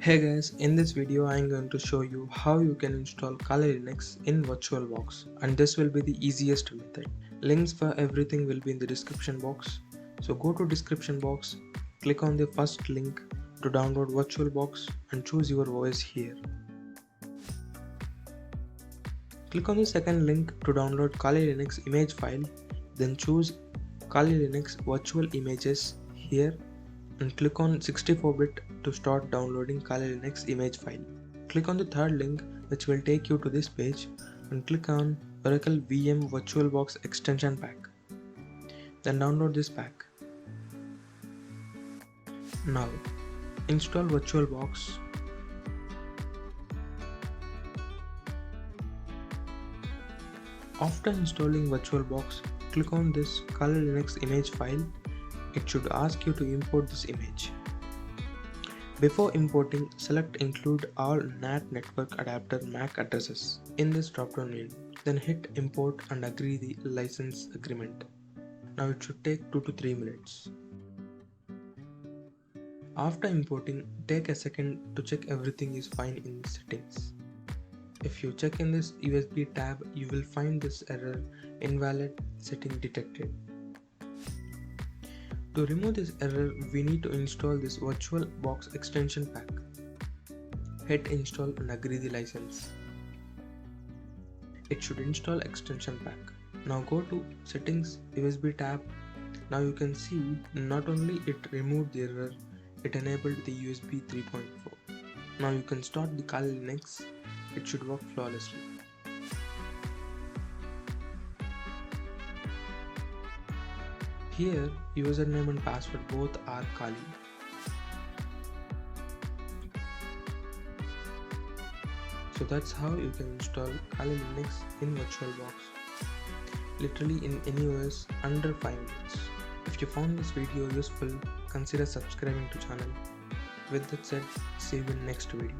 Hey guys, in this video I am going to show you how you can install Kali Linux in VirtualBox, and this will be the easiest method. Links for everything will be in the description box. So go to description box, click on the first link to download VirtualBox and choose your OS here. Click on the second link to download Kali Linux image file, then choose Kali Linux virtual images here and click on 64-bit to start downloading Kali Linux image file. Click on the third link which will take you to this page and click on Oracle VM VirtualBox extension pack. Then download this pack. Now install VirtualBox. After installing VirtualBox, click on this Kali Linux image file. It should ask you to import this image. Before importing, select include all NAT network adapter MAC addresses in this drop-down menu. Then hit import and agree the license agreement. Now it should take 2 to 3 minutes. After importing, take a second to check everything is fine in the settings. If you check in this USB tab, you will find this error, invalid setting detected. To remove this error, we need to install this VirtualBox extension pack. Hit install and agree the license. It should install extension pack. Now go to settings USB tab. Now you can see not only it removed the error, it enabled the USB 3.4. Now you can start the Kali Linux. It should work flawlessly. Here, username and password both are Kali. So that's how you can install Kali Linux in VirtualBox, literally in any OS under 5 minutes. If you found this video useful, consider subscribing to channel. With that said, see you in next video.